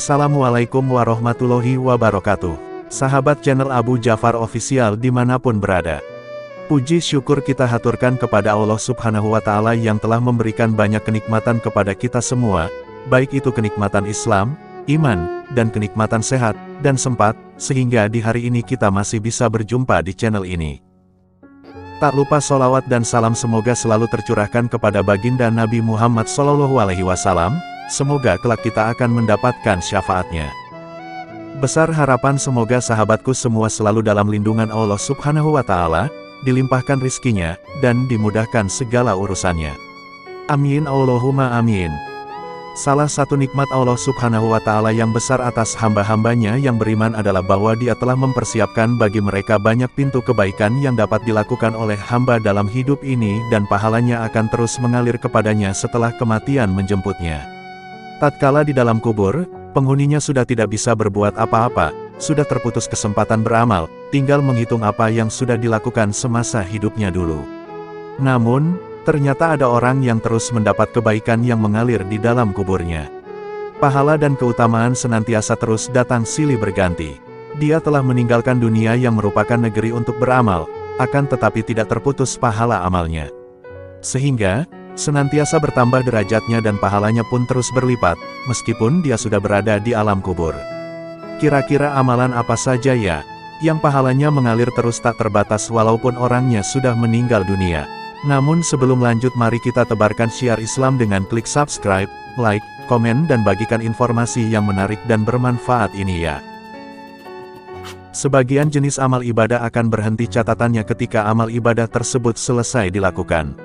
Assalamualaikum warahmatullahi wabarakatuh. Sahabat channel Abu Jafar Official dimanapun berada. Puji syukur kita haturkan kepada Allah Subhanahu wa Ta'ala yang telah memberikan banyak kenikmatan kepada kita semua, baik itu kenikmatan Islam, iman, dan kenikmatan sehat, dan sempat, sehingga di hari ini kita masih bisa berjumpa di channel ini. Tak lupa sholawat dan salam semoga selalu tercurahkan kepada baginda Nabi Muhammad SAW, semoga kelak kita akan mendapatkan syafaatnya. Besar harapan semoga sahabatku semua selalu dalam lindungan Allah Subhanahu wa Ta'ala, dilimpahkan rizkinya, dan dimudahkan segala urusannya. Amin Allahumma amin. Salah satu nikmat Allah Subhanahu wa Ta'ala yang besar atas hamba-hambanya yang beriman adalah bahwa Dia telah mempersiapkan bagi mereka banyak pintu kebaikan yang dapat dilakukan oleh hamba dalam hidup ini dan pahalanya akan terus mengalir kepadanya setelah kematian menjemputnya. Tatkala di dalam kubur, penghuninya sudah tidak bisa berbuat apa-apa, sudah terputus kesempatan beramal, tinggal menghitung apa yang sudah dilakukan semasa hidupnya dulu. Namun, ternyata ada orang yang terus mendapat kebaikan yang mengalir di dalam kuburnya. Pahala dan keutamaan senantiasa terus datang silih berganti. Dia telah meninggalkan dunia yang merupakan negeri untuk beramal, akan tetapi tidak terputus pahala amalnya. Sehingga, senantiasa bertambah derajatnya dan pahalanya pun terus berlipat, meskipun dia sudah berada di alam kubur. Kira-kira amalan apa saja ya, yang pahalanya mengalir terus tak terbatas walaupun orangnya sudah meninggal dunia? Namun sebelum lanjut mari kita tebarkan syiar Islam dengan klik subscribe, like, komen dan bagikan informasi yang menarik dan bermanfaat ini ya. Sebagian jenis amal ibadah akan berhenti catatannya ketika amal ibadah tersebut selesai dilakukan.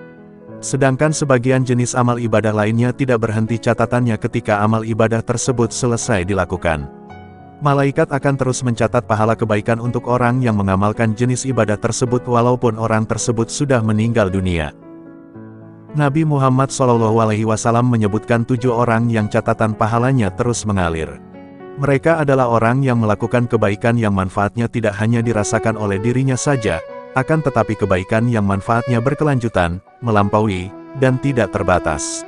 Sedangkan sebagian jenis amal ibadah lainnya tidak berhenti catatannya ketika amal ibadah tersebut selesai dilakukan. Malaikat akan terus mencatat pahala kebaikan untuk orang yang mengamalkan jenis ibadah tersebut walaupun orang tersebut sudah meninggal dunia. Nabi Muhammad SAW menyebutkan 7 orang yang catatan pahalanya terus mengalir. Mereka adalah orang yang melakukan kebaikan yang manfaatnya tidak hanya dirasakan oleh dirinya saja, akan tetapi kebaikan yang manfaatnya berkelanjutan, melampaui, dan tidak terbatas.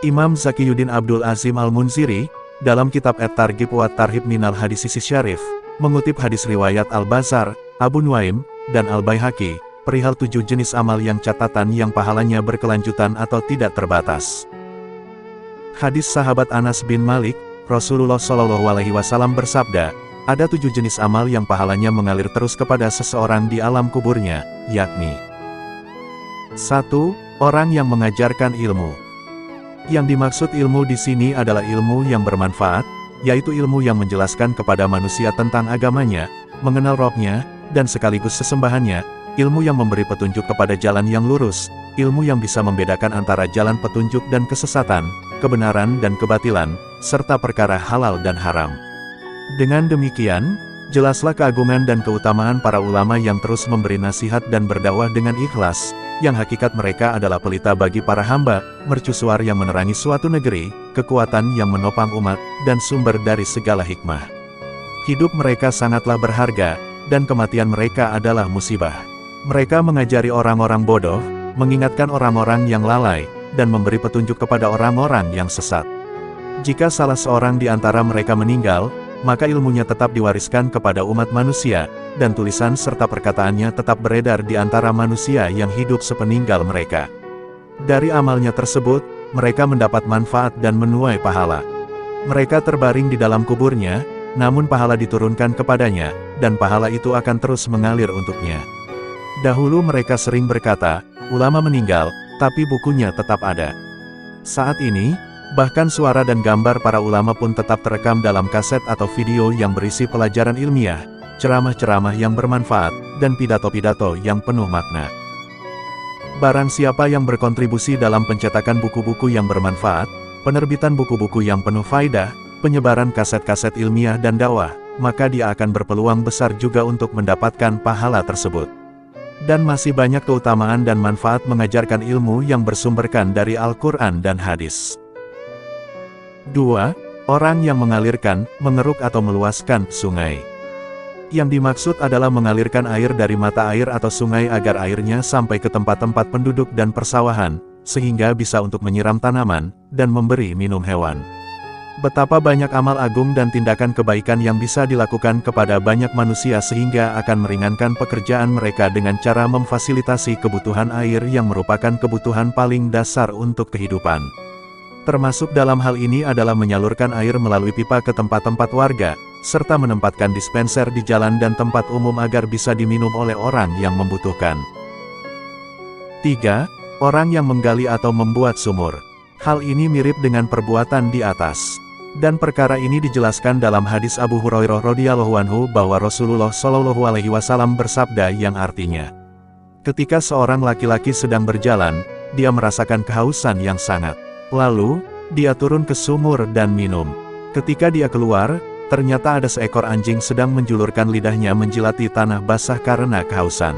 Imam Zakiyuddin Abdul Azim Al-Munziri, dalam kitab At-Targhib wa Tarhib Minal Hadis Syarif, mengutip hadis riwayat Al-Bazar, Abu Nuaim, dan Al-Baihaqi, perihal 7 jenis amal yang catatan yang pahalanya berkelanjutan atau tidak terbatas. Hadis sahabat Anas bin Malik, Rasulullah SAW bersabda, ada 7 jenis amal yang pahalanya mengalir terus kepada seseorang di alam kuburnya, yakni 1. Orang yang mengajarkan ilmu. Yang dimaksud ilmu di sini adalah ilmu yang bermanfaat, yaitu ilmu yang menjelaskan kepada manusia tentang agamanya, mengenal Rabb-nya, dan sekaligus sesembahannya, ilmu yang memberi petunjuk kepada jalan yang lurus, ilmu yang bisa membedakan antara jalan petunjuk dan kesesatan, kebenaran dan kebatilan, serta perkara halal dan haram. Dengan demikian, jelaslah keagungan dan keutamaan para ulama yang terus memberi nasihat dan berdakwah dengan ikhlas, yang hakikat mereka adalah pelita bagi para hamba, mercusuar yang menerangi suatu negeri, kekuatan yang menopang umat, dan sumber dari segala hikmah. Hidup mereka sangatlah berharga, dan kematian mereka adalah musibah. Mereka mengajari orang-orang bodoh, mengingatkan orang-orang yang lalai, dan memberi petunjuk kepada orang-orang yang sesat. Jika salah seorang di antara mereka meninggal, maka ilmunya tetap diwariskan kepada umat manusia, dan tulisan serta perkataannya tetap beredar di antara manusia yang hidup sepeninggal mereka. Dari amalnya tersebut, mereka mendapat manfaat dan menuai pahala. Mereka terbaring di dalam kuburnya, namun pahala diturunkan kepadanya, dan pahala itu akan terus mengalir untuknya. Dahulu mereka sering berkata, ulama meninggal, tapi bukunya tetap ada. Saat ini, bahkan suara dan gambar para ulama pun tetap terekam dalam kaset atau video yang berisi pelajaran ilmiah, ceramah-ceramah yang bermanfaat, dan pidato-pidato yang penuh makna. Barang siapa yang berkontribusi dalam pencetakan buku-buku yang bermanfaat, penerbitan buku-buku yang penuh faedah, penyebaran kaset-kaset ilmiah dan dakwah, maka dia akan berpeluang besar juga untuk mendapatkan pahala tersebut. Dan masih banyak keutamaan dan manfaat mengajarkan ilmu yang bersumberkan dari Al-Quran dan hadis. 2. Orang yang mengalirkan, mengeruk atau meluaskan sungai. Yang dimaksud adalah mengalirkan air dari mata air atau sungai agar airnya sampai ke tempat-tempat penduduk dan persawahan, sehingga bisa untuk menyiram tanaman, dan memberi minum hewan. Betapa banyak amal agung dan tindakan kebaikan yang bisa dilakukan kepada banyak manusia sehingga akan meringankan pekerjaan mereka dengan cara memfasilitasi kebutuhan air yang merupakan kebutuhan paling dasar untuk kehidupan. Termasuk dalam hal ini adalah menyalurkan air melalui pipa ke tempat-tempat warga, serta menempatkan dispenser di jalan dan tempat umum agar bisa diminum oleh orang yang membutuhkan. 3. Orang yang menggali atau membuat sumur. Hal ini mirip dengan perbuatan di atas. Dan perkara ini dijelaskan dalam hadis Abu Hurairah radhiyallahu anhu bahwa Rasulullah shallallahu alaihi wasallam bersabda yang artinya, ketika seorang laki-laki sedang berjalan, dia merasakan kehausan yang sangat. Lalu, dia turun ke sumur dan minum. Ketika dia keluar, ternyata ada seekor anjing sedang menjulurkan lidahnya menjilati tanah basah karena kehausan.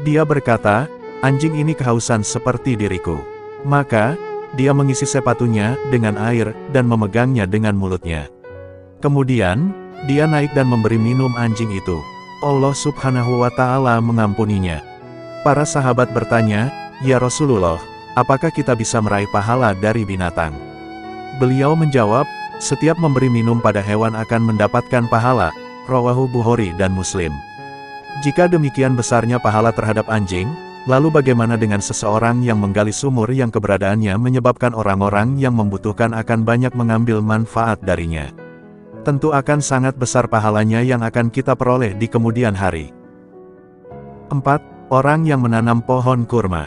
Dia berkata, anjing ini kehausan seperti diriku. Maka, dia mengisi sepatunya dengan air dan memegangnya dengan mulutnya. Kemudian, dia naik dan memberi minum anjing itu. Allah Subhanahu wa Ta'ala mengampuninya. Para sahabat bertanya, "Ya Rasulullah, apakah kita bisa meraih pahala dari binatang?" Beliau menjawab, "Setiap memberi minum pada hewan akan mendapatkan pahala." Rawahu Bukhari dan Muslim. Jika demikian besarnya pahala terhadap anjing, lalu bagaimana dengan seseorang yang menggali sumur yang keberadaannya menyebabkan orang-orang yang membutuhkan akan banyak mengambil manfaat darinya? Tentu akan sangat besar pahalanya yang akan kita peroleh di kemudian hari. 4. Orang yang menanam pohon kurma.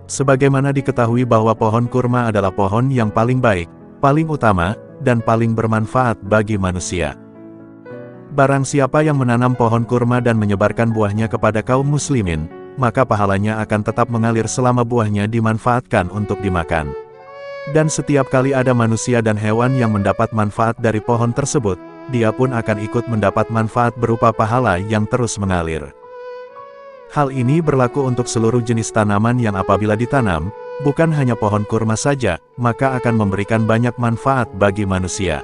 Sebagaimana diketahui bahwa pohon kurma adalah pohon yang paling baik, paling utama, dan paling bermanfaat bagi manusia. Barang siapa yang menanam pohon kurma dan menyebarkan buahnya kepada kaum muslimin, maka pahalanya akan tetap mengalir selama buahnya dimanfaatkan untuk dimakan. Dan setiap kali ada manusia dan hewan yang mendapat manfaat dari pohon tersebut, dia pun akan ikut mendapat manfaat berupa pahala yang terus mengalir. Hal ini berlaku untuk seluruh jenis tanaman yang apabila ditanam, bukan hanya pohon kurma saja, maka akan memberikan banyak manfaat bagi manusia.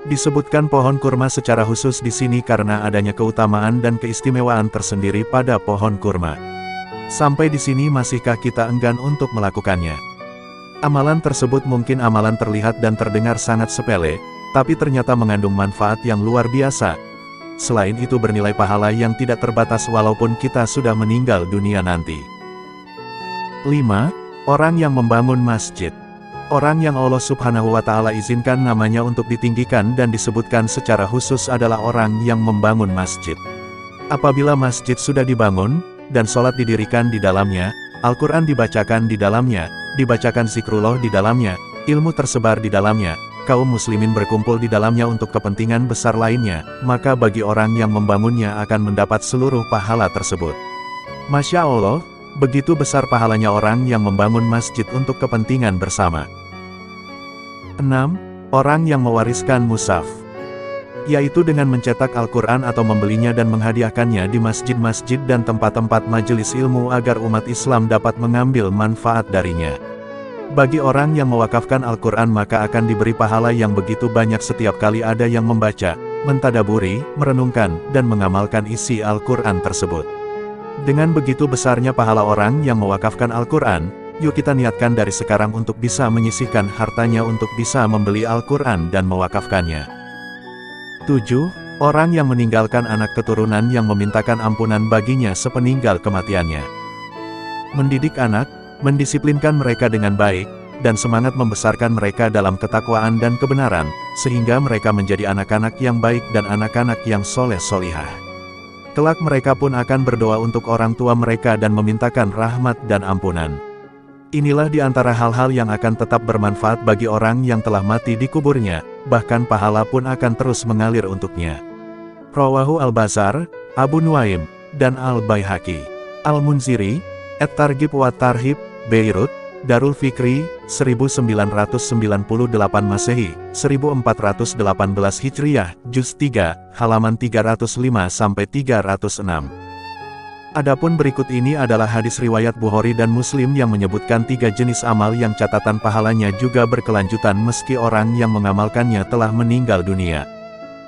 Disebutkan pohon kurma secara khusus di sini karena adanya keutamaan dan keistimewaan tersendiri pada pohon kurma. Sampai di sini masihkah kita enggan untuk melakukannya? Amalan tersebut mungkin amalan terlihat dan terdengar sangat sepele, tapi ternyata mengandung manfaat yang luar biasa. Selain itu bernilai pahala yang tidak terbatas walaupun kita sudah meninggal dunia nanti. 5. Orang yang membangun masjid. Orang yang Allah Subhanahu wa Ta'ala izinkan namanya untuk ditinggikan dan disebutkan secara khusus adalah orang yang membangun masjid. Apabila masjid sudah dibangun, dan sholat didirikan di dalamnya, Al-Quran dibacakan di dalamnya, dibacakan zikrullah di dalamnya, ilmu tersebar di dalamnya, kaum muslimin berkumpul di dalamnya untuk kepentingan besar lainnya, maka bagi orang yang membangunnya akan mendapat seluruh pahala tersebut. Masya Allah, begitu besar pahalanya orang yang membangun masjid untuk kepentingan bersama. 6. Orang yang mewariskan mushaf. Yaitu dengan mencetak Al-Quran atau membelinya dan menghadiahkannya di masjid-masjid dan tempat-tempat majelis ilmu agar umat Islam dapat mengambil manfaat darinya. Bagi orang yang mewakafkan Al-Quran maka akan diberi pahala yang begitu banyak setiap kali ada yang membaca, mentadaburi, merenungkan, dan mengamalkan isi Al-Quran tersebut. Dengan begitu besarnya pahala orang yang mewakafkan Al-Quran, yuk kita niatkan dari sekarang untuk bisa menyisihkan hartanya untuk bisa membeli Al-Quran dan mewakafkannya. 7. Orang yang meninggalkan anak keturunan yang memintakan ampunan baginya sepeninggal kematiannya. Mendidik anak, mendisiplinkan mereka dengan baik, dan semangat membesarkan mereka dalam ketakwaan dan kebenaran, sehingga mereka menjadi anak-anak yang baik dan anak-anak yang soleh-solihah. Kelak mereka pun akan berdoa untuk orang tua mereka dan memintakan rahmat dan ampunan. Inilah di antara hal-hal yang akan tetap bermanfaat bagi orang yang telah mati di kuburnya, bahkan pahala pun akan terus mengalir untuknya. Rawahu Al-Bazar, Abu Nuaim, dan Al-Baihaqi. Al-Munziri, At-Targhib wa Tarhib, Beirut, Darul Fikri, 1998 Masehi, 1418 Hijriyah, Juz 3, halaman 305-306. Adapun berikut ini adalah hadis riwayat Bukhari dan Muslim yang menyebutkan 3 jenis amal yang catatan pahalanya juga berkelanjutan meski orang yang mengamalkannya telah meninggal dunia.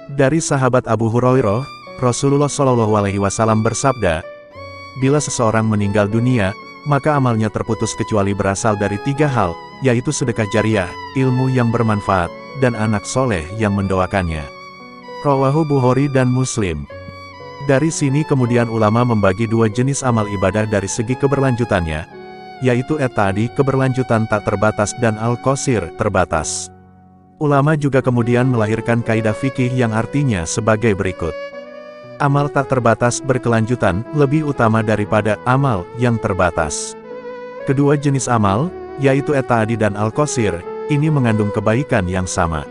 Dari sahabat Abu Hurairah, Rasulullah Shallallahu Alaihi Wasallam bersabda, bila seseorang meninggal dunia, maka amalnya terputus kecuali berasal dari 3 hal, yaitu sedekah jariah, ilmu yang bermanfaat, dan anak soleh yang mendoakannya. Rawahu Bukhari dan Muslim. Dari sini kemudian ulama membagi dua jenis amal ibadah dari segi keberlanjutannya, yaitu tadi keberlanjutan tak terbatas dan al-qasir terbatas. Ulama juga kemudian melahirkan kaidah fikih yang artinya sebagai berikut. Amal tak terbatas berkelanjutan lebih utama daripada amal yang terbatas. Kedua jenis amal, yaitu tadi dan al-qasir, ini mengandung kebaikan yang sama.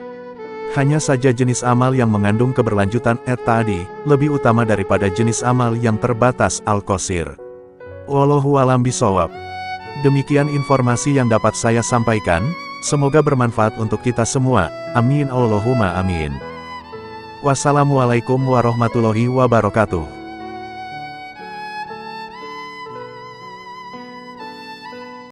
Hanya saja jenis amal yang mengandung keberlanjutan tadi lebih utama daripada jenis amal yang terbatas al-qasir. Wallahu a'lam bishawab. Demikian informasi yang dapat saya sampaikan, semoga bermanfaat untuk kita semua, amin Allahumma amin. Wassalamualaikum warahmatullahi wabarakatuh.